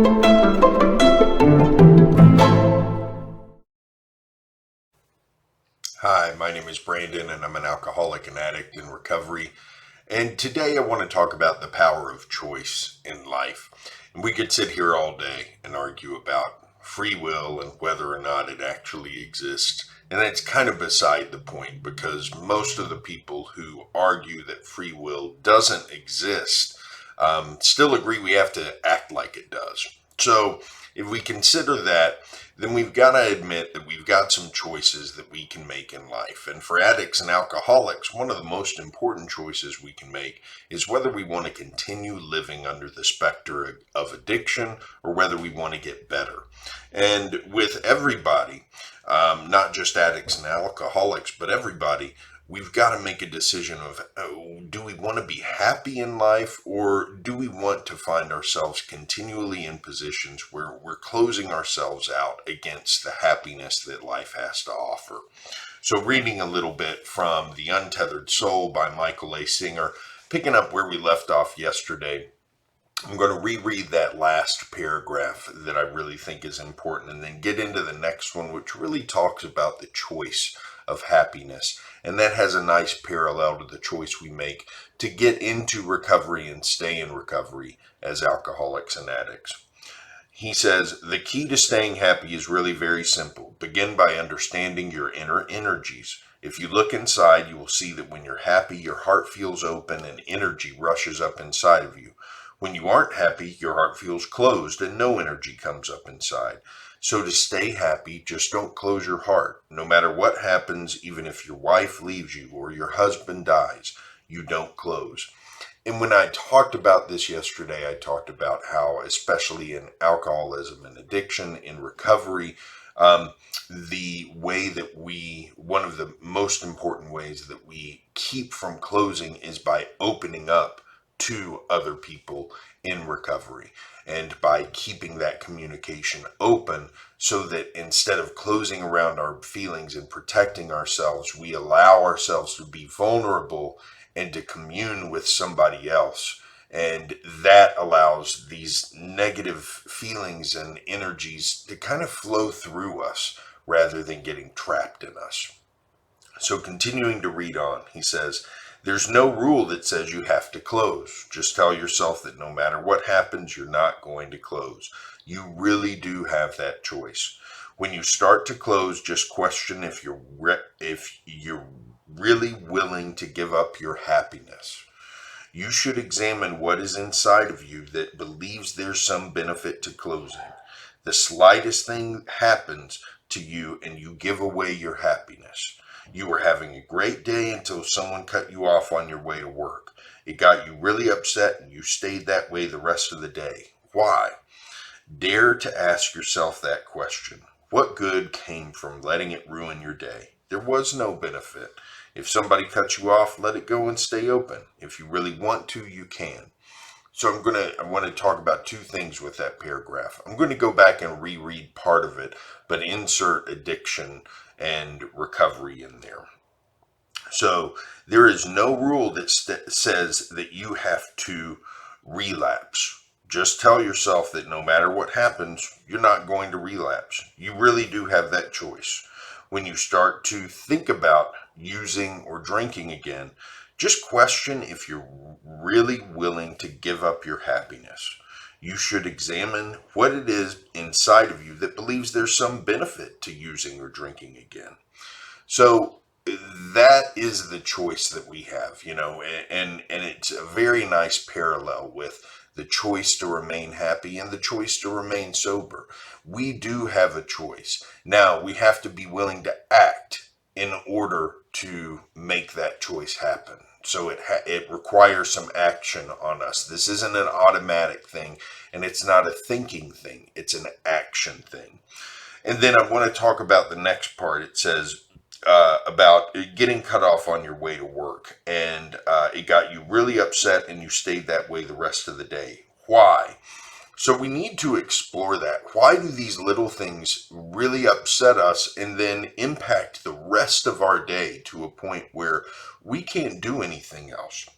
Hi, my name is Brandon, and I'm an alcoholic and addict in recovery. And today I want to talk about the power of choice in life. And we could sit here all day and argue about free will and whether or not it actually exists. And that's kind of beside the point because most of the people who argue that free will doesn't exist still agree we have to act like it does. So if we consider that, then we've got to admit that we've got some choices that we can make in life. And for addicts and alcoholics, one of the most important choices we can make is whether we want to continue living under the specter of addiction or whether we want to get better. And with everybody, not just addicts and alcoholics, but everybody, we've got to make a decision of do we want to be happy in life or do we want to find ourselves continually in positions where we're closing ourselves out against the happiness that life has to offer. So reading a little bit from The Untethered Soul by Michael A. Singer, picking up where we left off yesterday, I'm going to reread that last paragraph that I really think is important and then get into the next one, which really talks about the choice of happiness. And that has a nice parallel to the choice we make to get into recovery and stay in recovery as alcoholics and addicts. He says, the key to staying happy is really very simple. Begin by understanding your inner energies. If you look inside, you will see that when you're happy, your heart feels open and energy rushes up inside of you. When you aren't happy, your heart feels closed and no energy comes up inside. So to stay happy, just don't close your heart. No matter what happens, even if your wife leaves you or your husband dies, you don't close. And when I talked about this yesterday, I talked about how, especially in alcoholism and addiction, in recovery, the way that one of the most important ways that we keep from closing is by opening up to other people in recovery and by keeping that communication open so that instead of closing around our feelings and protecting ourselves, we allow ourselves to be vulnerable and to commune with somebody else. And that allows these negative feelings and energies to kind of flow through us rather than getting trapped in us. So continuing to read on, he says, there's no rule that says you have to close. Just tell yourself that no matter what happens, you're not going to close. You really do have that choice. When you start to close, just question if you're really willing to give up your happiness. You should examine what is inside of you that believes there's some benefit to closing. The slightest thing happens to you and you give away your happiness. You were having a great day until someone cut you off on your way to work. It got you really upset and you stayed that way the rest of the day. Why? Dare to ask yourself that question. What good came from letting it ruin your day? There was no benefit. If somebody cuts you off, let it go and stay open. If you really want to, you can. So I want to talk about two things with that paragraph. I'm going to go back and reread part of it, but insert addiction and recovery in there. So there is no rule that says that you have to relapse. Just tell yourself that no matter what happens, you're not going to relapse. You really do have that choice. When you start to think about using or drinking again, just question if you're really willing to give up your happiness. You should examine what it is inside of you that believes there's some benefit to using or drinking again. So that is the choice that we have, and it's a very nice parallel with the choice to remain happy and the choice to remain sober. We do have a choice. Now, we have to be willing to act in order to make that choice happen. So it requires some action on us. This isn't an automatic thing, and it's not a thinking thing. It's an action thing. And then I want to talk about the next part. It says about getting cut off on your way to work, and it got you really upset, and you stayed that way the rest of the day. Why? So we need to explore that. Why do these little things really upset us and then impact the rest of our day to a point where we can't do anything else?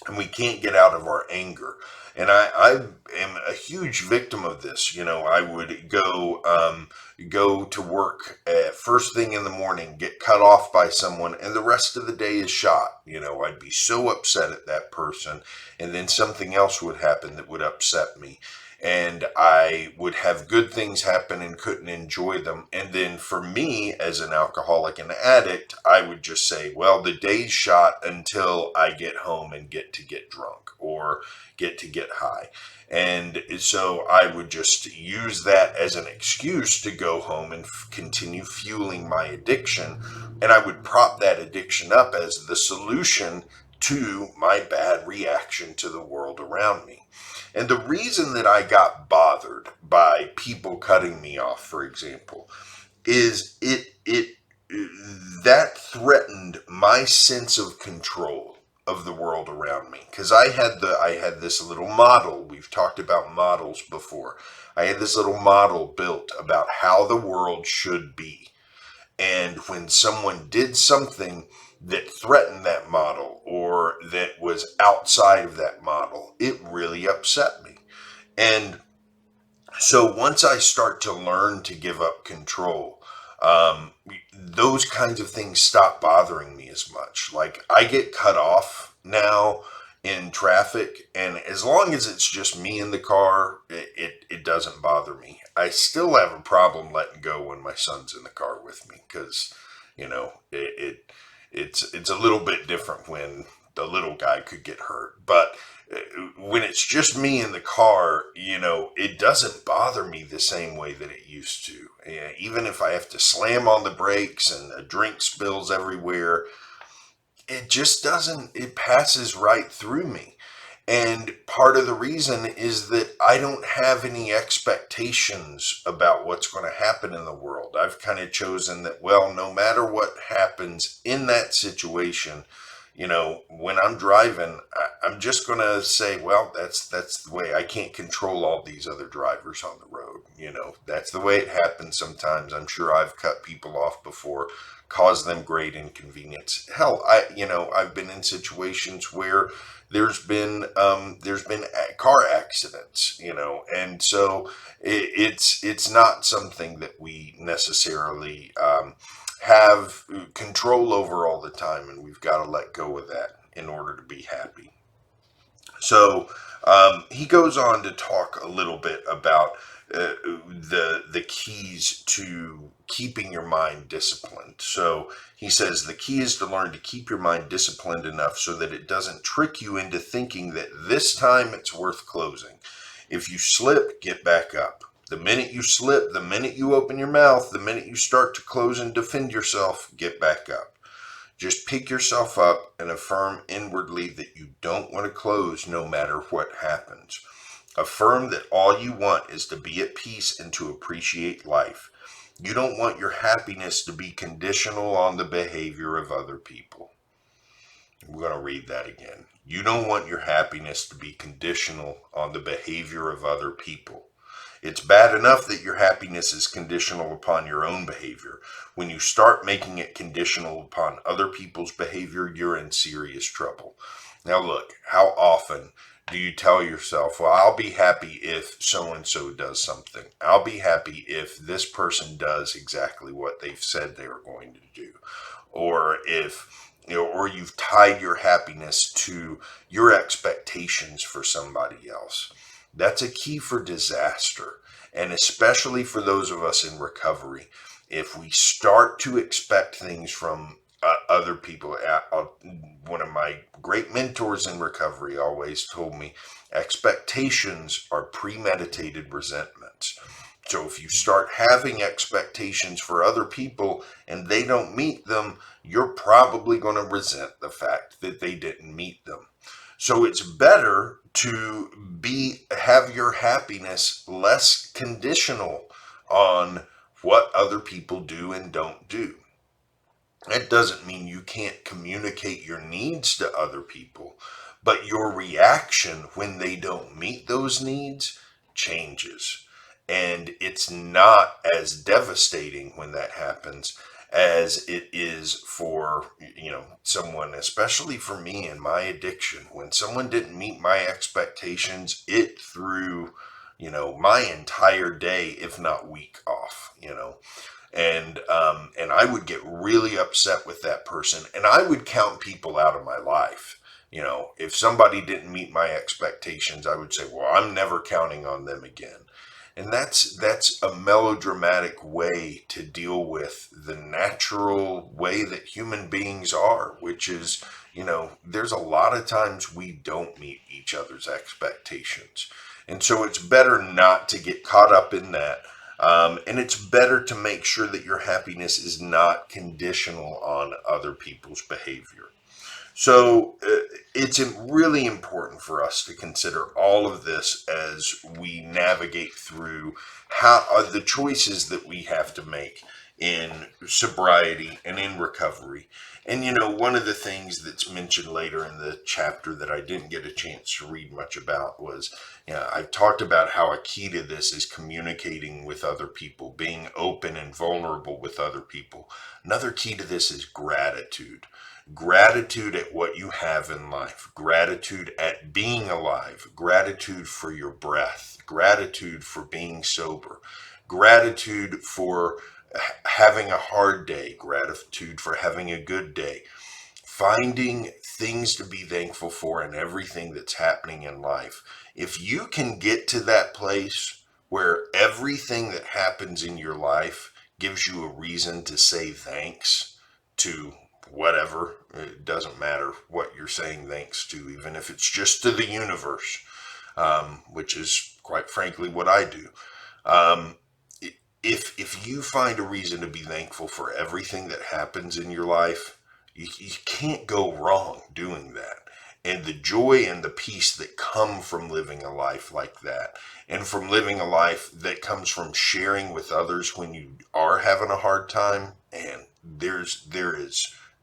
and we can't get out of our anger. And I am a huge victim of this. I would go to work first thing in the morning, get cut off by someone, and the rest of the day is shot. I'd be so upset at that person, and then something else would happen that would upset me. And I would have good things happen and couldn't enjoy them. And then for me, as an alcoholic and addict, I would just say, well, the day's shot until I get home and get drunk or get to get high. And so I would just use that as an excuse to go home and continue fueling my addiction. And I would prop that addiction up as the solution to my bad reaction to the world around me. And the reason that I got bothered by people cutting me off, for example, is it that threatened my sense of control of the world around me. Because I had this little model. We've talked about models before. I had this little model built about how the world should be. And when someone did something that threatened that model or that was outside of that model, it really upset me. And so once I start to learn to give up control, those kinds of things stop bothering me as much. Like I get cut off now in traffic, and as long as it's just me in the car, it doesn't bother me. I still have a problem letting go when my son's in the car with me, because it's a little bit different when the little guy could get hurt. But when it's just me in the car, it doesn't bother me the same way that it used to. Even if I have to slam on the brakes and a drink spills everywhere, it just doesn't, it passes right through me. And part of the reason is that I don't have any expectations about what's going to happen in the world. I've kind of chosen that, well, no matter what happens in that situation, when I'm driving, I'm just going to say, well, that's the way. I can't control all these other drivers on the road. That's the way it happens sometimes. I'm sure I've cut people off before, caused them great inconvenience. Hell, I've been in situations where there's been car accidents, and so it's not something that we necessarily have control over all the time, and we've got to let go of that in order to be happy. So he goes on to talk a little bit about the keys to keeping your mind disciplined. So he says the key is to learn to keep your mind disciplined enough so that it doesn't trick you into thinking that this time it's worth closing. If you slip, get back up. The minute you slip, the minute you open your mouth, the minute you start to close and defend yourself, get back up. Just pick yourself up and affirm inwardly that you don't want to close no matter what happens. Affirm that all you want is to be at peace and to appreciate life. You don't want your happiness to be conditional on the behavior of other people. We're going to read that again. You don't want your happiness to be conditional on the behavior of other people. It's bad enough that your happiness is conditional upon your own behavior. When you start making it conditional upon other people's behavior, you're in serious trouble. Now look, how often do you tell yourself, well, I'll be happy if so-and-so does something. I'll be happy if this person does exactly what they've said they are going to do. Or if, or you've tied your happiness to your expectations for somebody else. That's a key for disaster, and especially for those of us in recovery. If we start to expect things from other people, one of my great mentors in recovery always told me, expectations are premeditated resentments. So if you start having expectations for other people and they don't meet them, you're probably going to resent the fact that they didn't meet them. So it's better to have your happiness less conditional on what other people do and don't do. That doesn't mean you can't communicate your needs to other people, but your reaction when they don't meet those needs changes. And it's not as devastating when that happens as it is for, someone, especially for me and my addiction. When someone didn't meet my expectations, it threw, my entire day, if not week off. And I would get really upset with that person, and I would count people out of my life. If somebody didn't meet my expectations, I would say, well, I'm never counting on them again. And that's a melodramatic way to deal with the natural way that human beings are, which is, there's a lot of times we don't meet each other's expectations. And so it's better not to get caught up in that. And it's better to make sure that your happiness is not conditional on other people's behavior. So it's really important for us to consider all of this as we navigate through how the choices that we have to make in sobriety and in recovery. And one of the things that's mentioned later in the chapter that I didn't get a chance to read much about was, I've talked about how a key to this is communicating with other people, being open and vulnerable with other people. Another key to this is gratitude. Gratitude at what you have in life, gratitude at being alive, gratitude for your breath, gratitude for being sober, gratitude for having a hard day, gratitude for having a good day. Finding things to be thankful for in everything that's happening in life. If you can get to that place where everything that happens in your life gives you a reason to say thanks to whatever, it doesn't matter what you're saying thanks to, even if it's just to the universe, which is quite frankly what I do. Um, if you find a reason to be thankful for everything that happens in your life, you can't go wrong doing that. And the joy and the peace that come from living a life like that, and from living a life that comes from sharing with others when you are having a hard time, and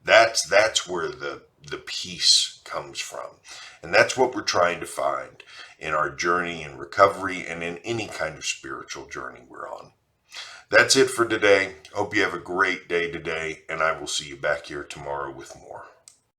that's where the peace comes from. And that's what we're trying to find in our journey in recovery and in any kind of spiritual journey we're on. That's it for today. Hope you have a great day today, and I will see you back here tomorrow with more.